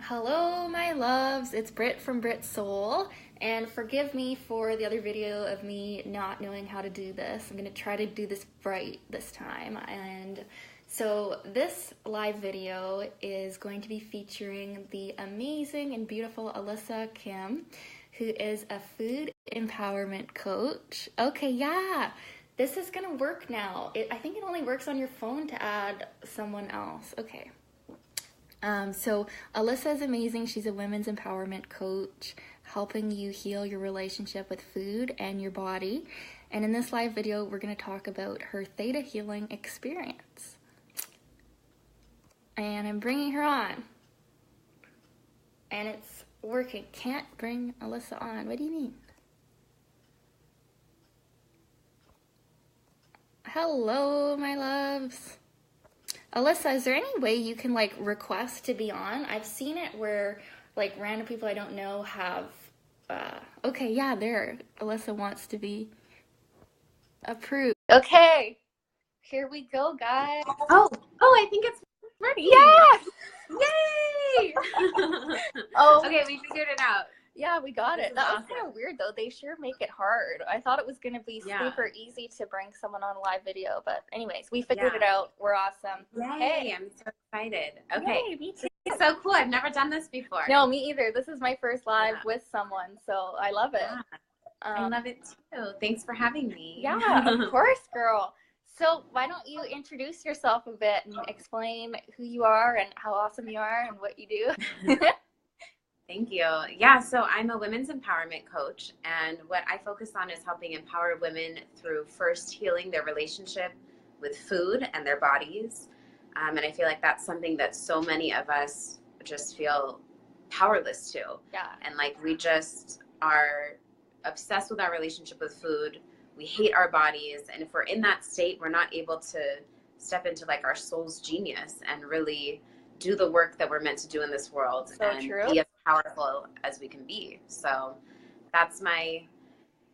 Hello, my loves. It's Britt from Brit Soul, and forgive me for the other video of me not knowing how to do this. I'm going to try to do this right this time. And so this live video is going to be featuring the amazing and beautiful Alyssa Kim, who is a food empowerment coach. Okay, yeah. This is going to work now. I think it only works on your phone to add someone else. Okay. So Alyssa is amazing. She's a women's empowerment coach, helping you heal your relationship with food and your body. And in this live video, we're going to talk about her Theta healing experience. And I'm bringing her on. And it's working. Can't bring Alyssa on. What do you mean? Hello, my loves. Alyssa, is there any way you can request to be on? I've seen it where random people I don't know have, okay, yeah, there. Alyssa wants to be approved. Okay, here we go, guys. Oh, I think it's ready. Yeah! Yay! Oh, okay, we figured it out. Yeah, we got it. That was awesome. kind of weird, though. They sure make it hard. I thought it was going to be super easy to bring someone on a live video. But anyways, we figured it out. We're awesome. Yay, hey. I'm so excited. Okay. Yay, me too. It's so cool. I've never done this before. No, me either. This is my first live with someone, so I love it. Yeah. I love it, too. Thanks for having me. Yeah, of course, girl. So why don't you introduce yourself a bit and explain who you are and how awesome you are and what you do? Thank you. Yeah, so I'm a women's empowerment coach, and what I focus on is helping empower women through first healing their relationship with food and their bodies. And I feel like that's something that so many of us just feel powerless to. Yeah. And we just are obsessed with our relationship with food. We hate our bodies. And if we're in that state, we're not able to step into our soul's genius and really do the work that we're meant to do in this world be as powerful as we can be. So that's my,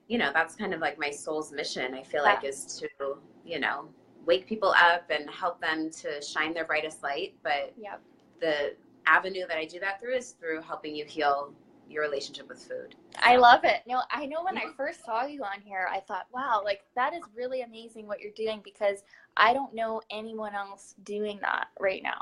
that's kind of my soul's mission, I feel like, is to, wake people up and help them to shine their brightest light. But the avenue that I do that through is through helping you heal your relationship with food. So. I love it. No, I know when I first saw you on here, I thought, wow, that is really amazing what you're doing, because I don't know anyone else doing that right now.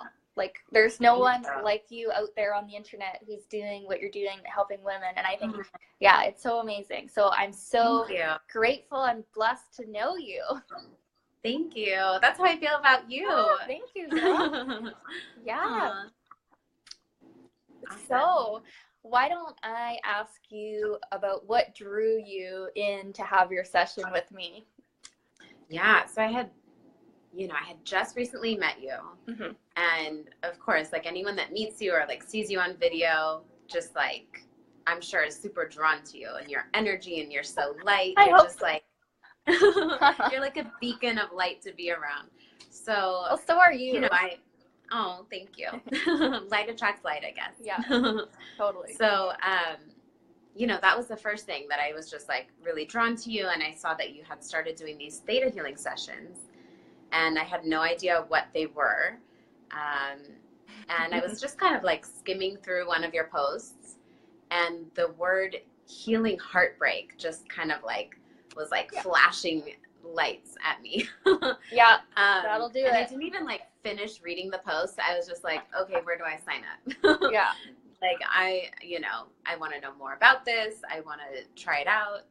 There's no one like you out there on the internet who's doing what you're doing, helping women. And I think, it's so amazing. So I'm so grateful and blessed to know you. Thank you. That's how I feel about you. Oh, thank you, girl. Yeah. So why don't I ask you about what drew you in to have your session with me? Yeah. So I had just recently met you. Mm-hmm. And of course, anyone that meets you or sees you on video, just I'm sure is super drawn to you and your energy, and you're so light. You're just you're like a beacon of light to be around. So, well, so are you. Oh, thank you. Light attracts light, I guess. Yeah, totally. So, that was the first thing that I was just really drawn to you. And I saw that you had started doing these theta healing sessions, and I had no idea what they were. And I was just kind of skimming through one of your posts, and the word healing heartbreak just kind of was flashing lights at me. That'll do it. I didn't even finish reading the post. I was just okay, where do I sign up? Yeah. I want to know more about this. I want to try it out.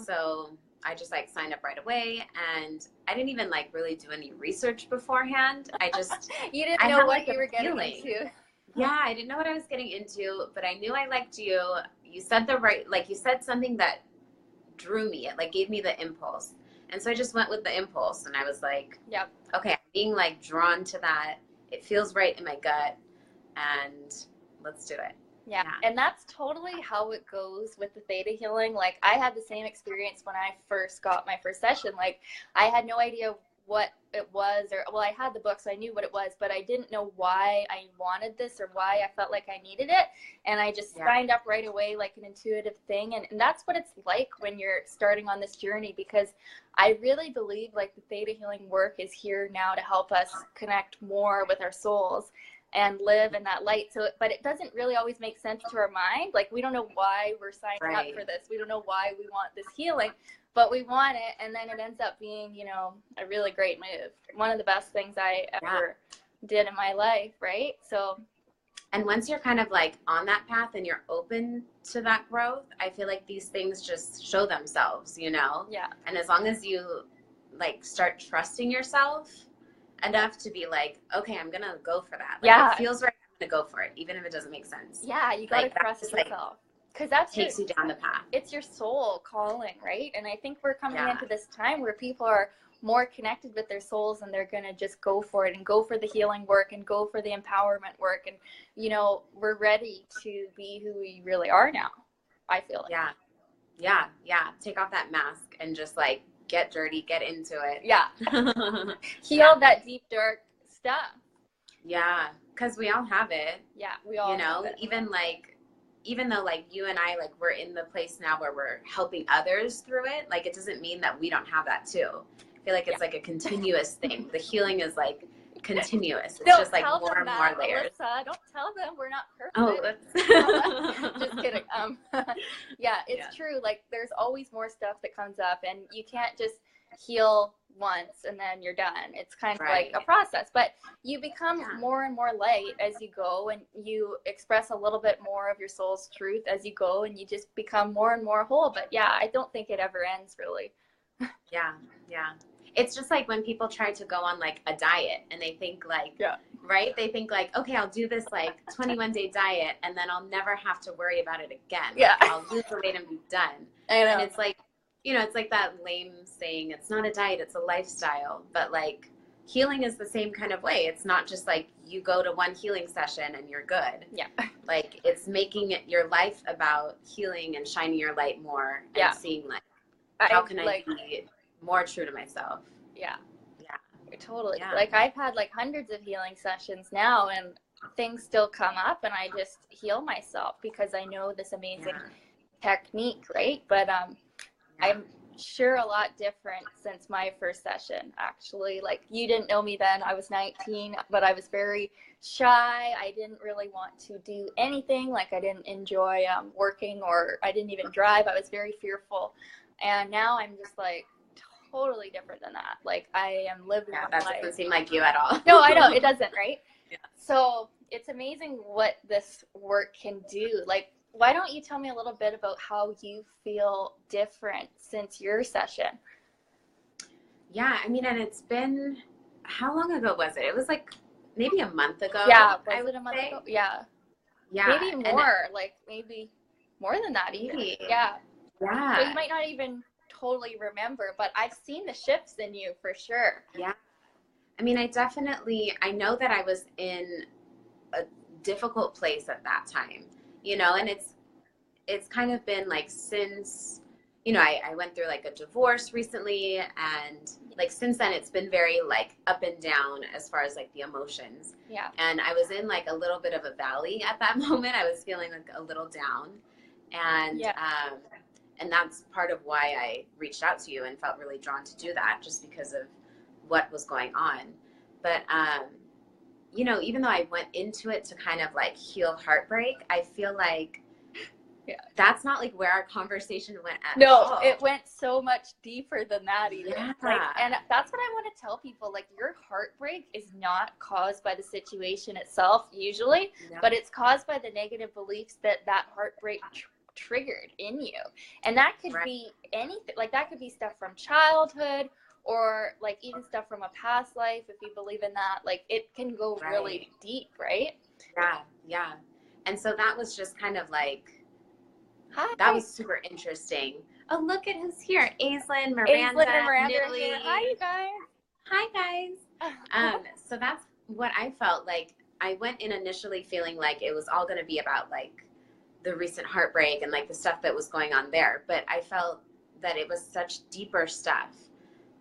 So I just signed up right away, and I didn't even really do any research beforehand. I just you didn't know what you were getting into. Yeah, I didn't know what I was getting into, but I knew I liked you. You said you said something that drew me. It gave me the impulse, and so I just went with the impulse, and I was okay, I'm being drawn to that. It feels right in my gut, and let's do it. Yeah, and that's totally how it goes with the theta healing. I had the same experience when I first got my first session. I had no idea what it was, I had the book, so I knew what it was, but I didn't know why I wanted this or why I felt like I needed it. And I just signed up right away, an intuitive thing. And that's what it's like when you're starting on this journey, because I really believe the theta healing work is here now to help us connect more with our souls. and live in that light. So, but it doesn't really always make sense to our mind. Like, we don't know why we're signing up for this. We don't know why we want this healing, but we want it. And then it ends up being, you know, a really great move. One of the best things I ever did in my life. Right. So, and once you're kind of like on that path and you're open to that growth, I feel like these things just show themselves, you know? Yeah. And as long as you like start trusting yourself enough to be like, okay, I'm gonna go for that. Like, it feels right, I'm gonna go for it, even if it doesn't make sense. Yeah, you gotta like, trust yourself. Because that takes you down the path. It's your soul calling, right? And I think we're coming into this time where people are more connected with their souls, and they're gonna just go for it and go for the healing work and go for the empowerment work. And, you know, we're ready to be who we really are now, I feel like. Yeah. Take off that mask and just like get dirty, get into it. Yeah. Heal that deep, dark stuff. Yeah, because we all have it. Yeah, we all have it. Even though like you and I, like, we're in the place now where we're helping others through it, like, it doesn't mean that we don't have that too. I feel like it's like a continuous thing. The healing is like continuous. It's just like more and more layers. Alyssa, don't tell them we're not perfect. Oh, just kidding. Yeah, it's true. Like, there's always more stuff that comes up, and you can't just heal once and then you're done. It's kind of like a process, but you become more and more light as you go, and you express a little bit more of your soul's truth as you go, and you just become more and more whole. But yeah, I don't think it ever ends, really. Yeah. It's just like when people try to go on like a diet and they think like, right? They think like, okay, I'll do this like 21-day diet and then I'll never have to worry about it again. Yeah. Like, I'll lose the weight and be done. I know. And it's like, you know, it's like that lame saying, it's not a diet, it's a lifestyle. But like, healing is the same kind of way. It's not just like you go to one healing session and you're good. Yeah. Like, it's making it your life about healing and shining your light more and seeing like, how can I be more true to myself? Yeah. Totally. Like, I've had like hundreds of healing sessions now, and things still come up, and I just heal myself because I know this amazing technique, right? But I'm sure a lot different since my first session, actually. Like, you didn't know me then. I was 19, but I was very shy. I didn't really want to do anything. Like, I didn't enjoy working, or I didn't even drive. I was very fearful. And now I'm just like totally different than that. Like, I am living that doesn't seem like you at all. No, I know, it doesn't, right? So it's amazing what this work can do. Like, why don't you tell me a little bit about how you feel different since your session? Yeah, I mean, and it's been, how long ago was it? It was like maybe a month ago. Yeah, was it a month ago? Yeah. Maybe more, like maybe more than that even. Maybe. Yeah. Yeah. So you might not even totally remember, but I've seen the shifts in you for sure. Yeah. I mean, I know that I was in a difficult place at that time, you know, and it's kind of been like since, you know, I went through like a divorce recently, and like since then it's been very like up and down as far as like the emotions. Yeah. And I was in like a little bit of a valley at that moment. I was feeling like a little down, and that's part of why I reached out to you and felt really drawn to do that, just because of what was going on. But, you know, even though I went into it to kind of like heal heartbreak, I feel like that's not like where our conversation went at all. It went so much deeper than that even. Like, and that's what I want to tell people. Like, your heartbreak is not caused by the situation itself usually, but it's caused by the negative beliefs that heartbreak triggered in you. And that could be anything. Like, that could be stuff from childhood, or like even stuff from a past life, if you believe in that. Like, it can go really deep, right? Yeah. And so that was just kind of like, that was super interesting. Oh, look at who's here. Aislinn, Miranda, Nilly. Here. Hi, you guys. Hi, guys. So that's what I felt like. I went in initially feeling like it was all going to be about like the recent heartbreak and like the stuff that was going on there. But I felt that it was such deeper stuff.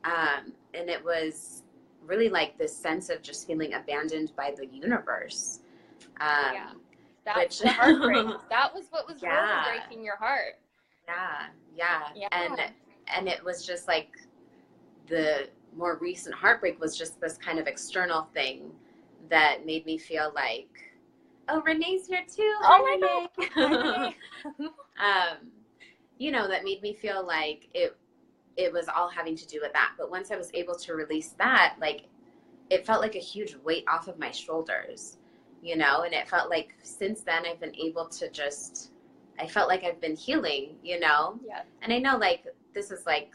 And it was really like this sense of just feeling abandoned by the universe. That's the heartbreak. That was what was really breaking your heart. Yeah. And it was just like the more recent heartbreak was just this kind of external thing that made me feel like, oh, Renee's here too. Oh Hi, my God. Renee. You know, that made me feel like it was all having to do with that. But once I was able to release that, like, it felt like a huge weight off of my shoulders, you know, and it felt like since then I've been able to just, I felt like I've been healing, you know? Yeah. And I know, like, this is like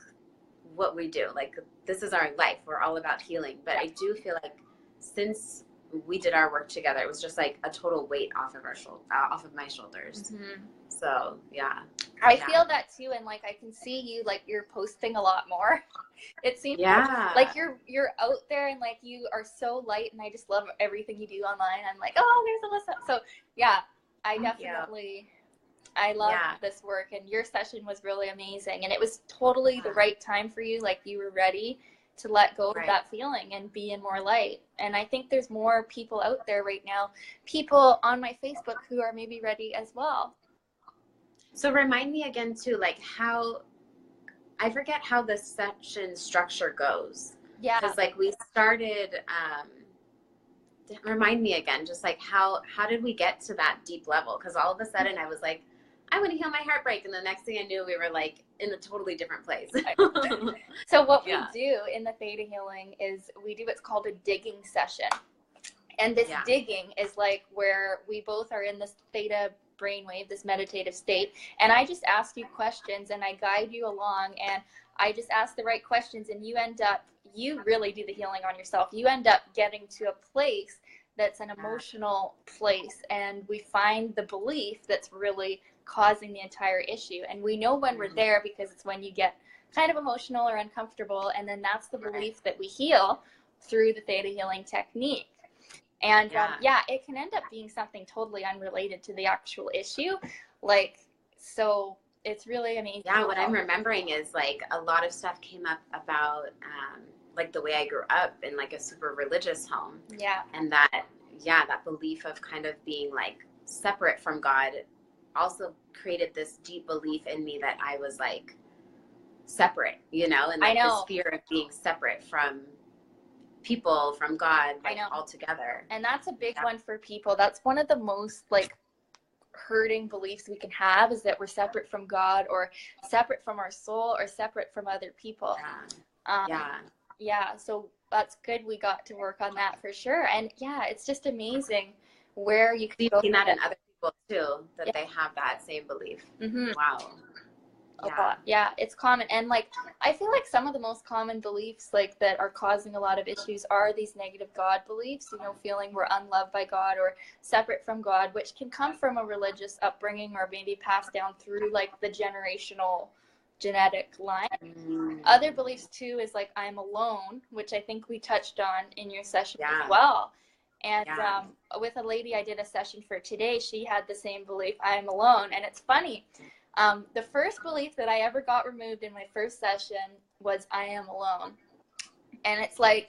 what we do. Like, this is our life. We're all about healing. But I do feel like since we did our work together, it was just like a total weight off of off of my shoulders. Mm-hmm. So, yeah. I feel that too, and like I can see you, like, you're posting a lot more. It seems like you're out there and like you are so light, and I just love everything you do online. I'm like, oh, there's Alyssa. So yeah, I love this work, and your session was really amazing, and it was totally the right time for you. Like, you were ready to let go of that feeling and be in more light. And I think there's more people out there right now, people on my Facebook who are maybe ready as well. So remind me again too, like, how, I forget how the session structure goes. Yeah. Because like we started, remind me again, just like how did we get to that deep level? Because all of a sudden I was like, I want to heal my heartbreak. And the next thing I knew, we were like in a totally different place. So what we do in the Theta healing is we do what's called a digging session. And this digging is like where we both are in this Theta brainwave, this meditative state, and I just ask you questions and I guide you along, and I just ask the right questions, and you really do the healing on yourself. You end up getting to a place that's an emotional place, and we find the belief that's really causing the entire issue. And we know when we're there because it's when you get kind of emotional or uncomfortable, and then that's the belief that we heal through the Theta healing technique. And it can end up being something totally unrelated to the actual issue. Like, so it's really amazing. Yeah, what I'm remembering is like a lot of stuff came up about like the way I grew up in like a super religious home. Yeah. And that belief of kind of being like separate from God also created this deep belief in me that I was like separate, you know, and like this fear of being separate from people, from God, like altogether. And that's a big one for people. That's one of the most like hurting beliefs we can have, is that we're separate from God or separate from our soul or separate from other people. So that's good. We got to work on that for sure. And it's just amazing where you can see that in other people too, that they have that same belief. Wow. A lot. Yeah, it's common. And like, I feel like some of the most common beliefs like that are causing a lot of issues are these negative God beliefs, you know, feeling we're unloved by God or separate from God, which can come from a religious upbringing or maybe passed down through like the generational genetic line. Other beliefs too is like, I'm alone, which I think we touched on in your session as well. And with a lady I did a session for today, she had the same belief, I'm alone. And it's funny. The first belief that I ever got removed in my first session was I am alone. And it's like,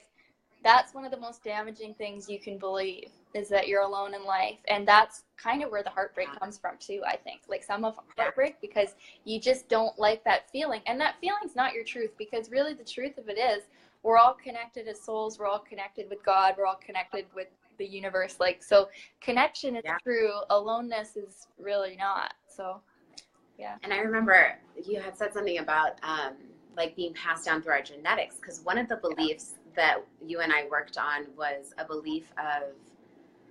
that's one of the most damaging things you can believe, is that you're alone in life. And that's kind of where the heartbreak comes from too, I think. Like some of heartbreak, because you just don't like that feeling. And that feeling's not your truth, because really the truth of it is we're all connected as souls. We're all connected with God. We're all connected with the universe. Like, so connection is true. Aloneness is really not. So. Yeah. And I remember you had said something about like being passed down through our genetics, because one of the beliefs that you and I worked on was a belief of,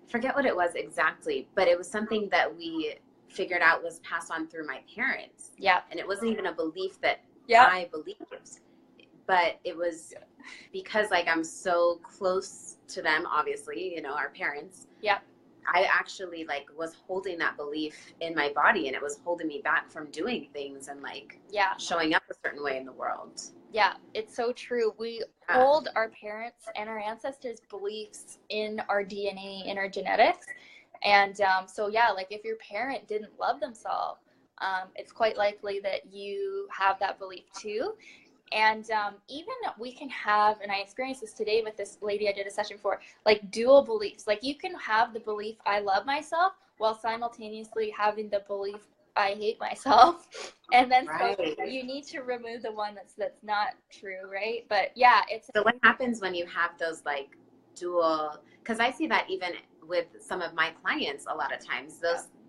forget what it was exactly, but it was something that we figured out was passed on through my parents. Yeah. And it wasn't even a belief that I believed, but it was because like I'm so close to them, obviously, you know, our parents. Yeah. I actually like was holding that belief in my body, and it was holding me back from doing things and like showing up a certain way in the world. Yeah, it's so true. We hold our parents and our ancestors' beliefs in our DNA, in our genetics. And like if your parent didn't love themselves, it's quite likely that you have that belief too. And even we can have, and I experienced this today with this lady I did a session for, like dual beliefs. Like you can have the belief I love myself while simultaneously having the belief I hate myself. And then so you need to remove the one that's not true, right? But it's. So what happens when you have those like dual, because I see that even with some of my clients a lot of times.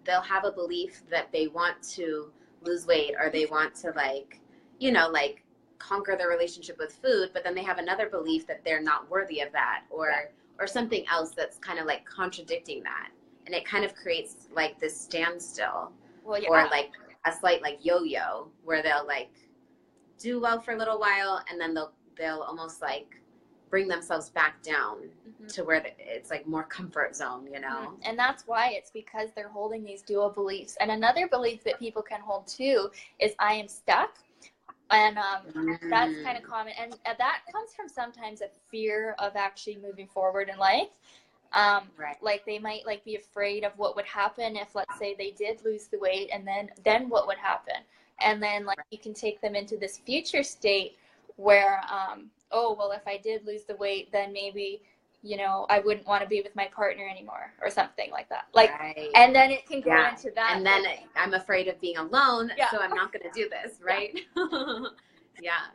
They'll have a belief that they want to lose weight, or they want to, like, you know, like conquer their relationship with food, but then they have another belief that they're not worthy of that, or something else that's kind of like contradicting that. And it kind of creates like this standstill, or like a slight like yo-yo, where they'll like do well for a little while, and then they'll almost like bring themselves back down to where it's like more comfort zone, you know? And that's why it's because they're holding these dual beliefs. And another belief that people can hold too is I am stuck. And that's kind of common. And that comes from sometimes a fear of actually moving forward in life. Like they might like be afraid of what would happen if, let's say, they did lose the weight, and then what would happen. And then like you can take them into this future state where, oh, well, if I did lose the weight, then maybe, you know, I wouldn't want to be with my partner anymore, or something like that. Like, and then it can go into that. And then I'm afraid of being alone, so I'm not going to do this, right?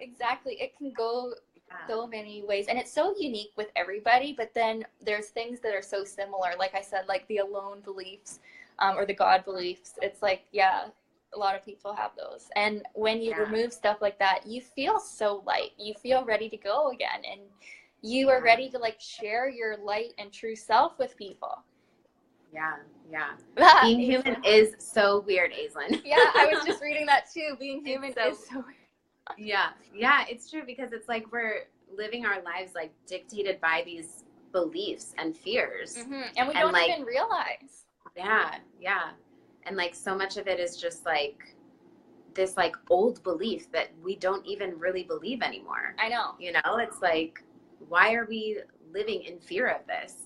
Exactly. It can go so many ways, and it's so unique with everybody, but then there's things that are so similar. Like I said, like the alone beliefs, or the God beliefs. It's like, a lot of people have those. And when you remove stuff like that, you feel so light. You feel ready to go again. And you are ready to like share your light and true self with people. Being human is so weird, Aislinn. I was just reading that too. Being human is so weird. It's true, because it's like we're living our lives like dictated by these beliefs and fears. And we don't like, even realize. And like so much of it is just like this like old belief that we don't even really believe anymore. I know. You know, it's like, why are we living in fear of this?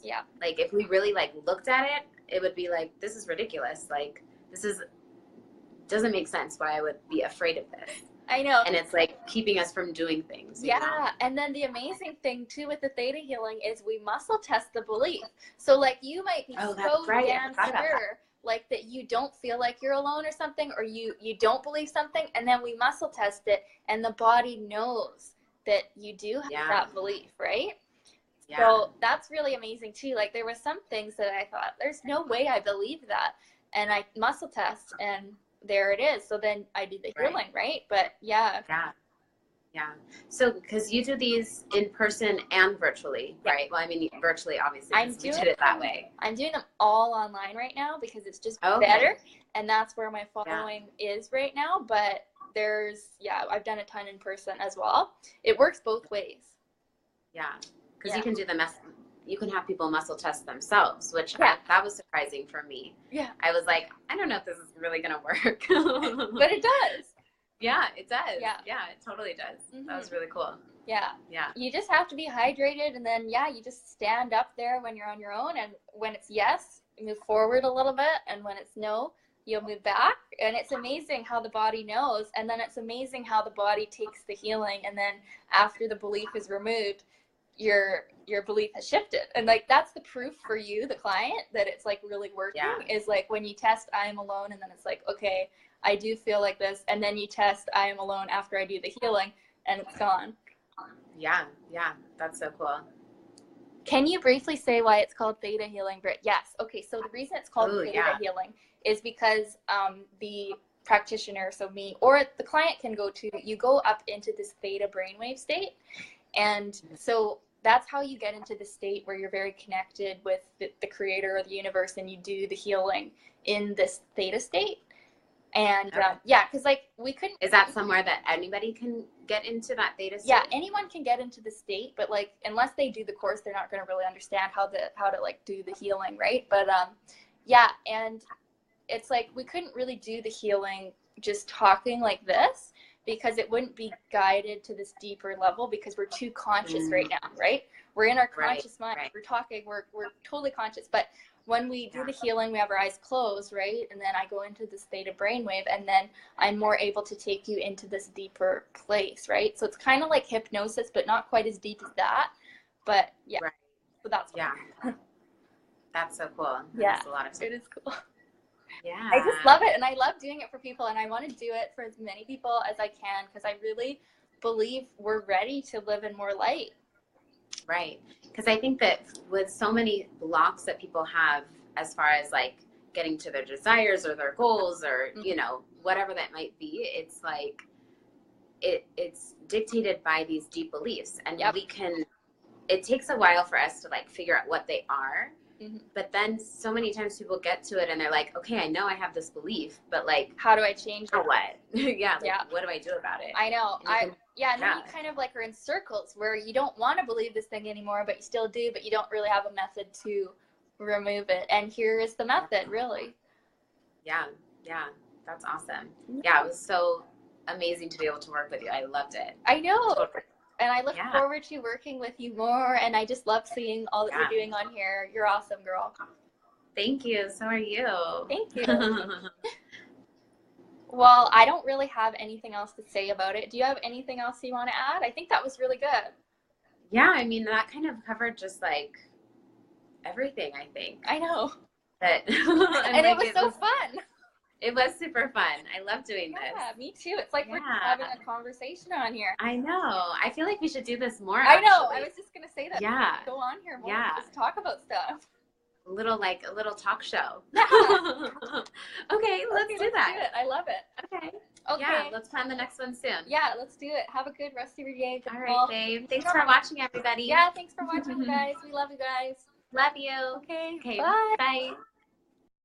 Like if we really like looked at it, it would be like, this is ridiculous. Like doesn't make sense why I would be afraid of this. I know. And it's like keeping us from doing things. You know? And then the amazing thing too with the theta healing is we muscle test the belief. So like you might be so damn sure like that you don't feel like you're alone or something, or you don't believe something, and then we muscle test it, and the body knows that you do have that belief, right? So that's really amazing too. Like there were some things that I thought, there's no way I believe that, and I muscle test, and there it is. So then I do the healing, right? But so because you do these in person and virtually, right? Well, I mean virtually, obviously, because we did it that way. I'm doing them all online right now because it's just better, and that's where my following is right now. But there's I've done a ton in person as well. It works both ways. Because you can do you can have people muscle test themselves, which that was surprising for me. I was like, I don't know if this is really gonna work. But it does. It does. It totally does. That was really cool. You just have to be hydrated, and then you just stand up there when you're on your own, and when it's yes, move forward a little bit, and when it's no, you'll move back. And it's amazing how the body knows, and then it's amazing how the body takes the healing, and then after the belief is removed, your belief has shifted. And like that's the proof for you, the client, that it's like really working is like when you test I am alone, and then it's like, okay, I do feel like this, and then you test I am alone after I do the healing, and it's gone. That's so cool. Can you briefly say why it's called theta healing, Britt? Yes. Okay, so the reason it's called theta healing is because the practitioner, so me or the client, can you go up into this theta brainwave state, and so that's how you get into the state where you're very connected with the creator or the universe, and you do the healing in this theta state. And because like we couldn't. Is that somewhere that anybody can get into that theta state? Anyone can get into the state, but like unless they do the course, they're not going to really understand how to like do the healing, right? But and it's like we couldn't really do the healing just talking like this, because it wouldn't be guided to this deeper level, because we're too conscious right now, right? We're in our conscious mind. We're talking. We're totally conscious, but when we do the healing, we have our eyes closed, right? And then I go into this theta brainwave, and then I'm more able to take you into this deeper place, right? So it's kind of like hypnosis, but not quite as deep as that. But so that's that's so cool. That makes a lot of sense. It is cool. I just love it, and I love doing it for people, and I want to do it for as many people as I can, because I really believe we're ready to live in more light. Right. Because I think that with so many blocks that people have as far as like getting to their desires or their goals or, you know, whatever that might be, it's like it's dictated by these deep beliefs. And we can, it takes a while for us to like figure out what they are. But then so many times people get to it and they're like, okay, I know I have this belief, but like, how do I change it? Or what? What do I do about it? I know. And then you kind of like are in circles where you don't want to believe this thing anymore, but you still do, but you don't really have a method to remove it. And here is the method, really. Yeah. That's awesome. Yeah, it was so amazing to be able to work with you. I loved it. I know. Totally. And I look forward to working with you more, and I just love seeing all that you're doing on here. You're awesome, girl. Thank you. So are you. Thank you. Well, I don't really have anything else to say about it. Do you have anything else you want to add? I think that was really good. Yeah, I mean, that kind of covered just like everything, I think. I know. And it was so fun. It was super fun. I love doing this. Yeah, me too. It's like we're having a conversation on here. I know. I feel like we should do this more. I know. I was just going to say that. Yeah. Go on here more. Just talk about stuff. A little talk show. Yeah. Okay, let's do that. I love it. Okay. Yeah, let's plan the next one soon. Yeah, let's do it. Have a good rest of your day. All right, babe. Thanks for watching, everybody. Yeah, thanks for watching, guys. We love you guys. Love you. Okay. Bye. Bye.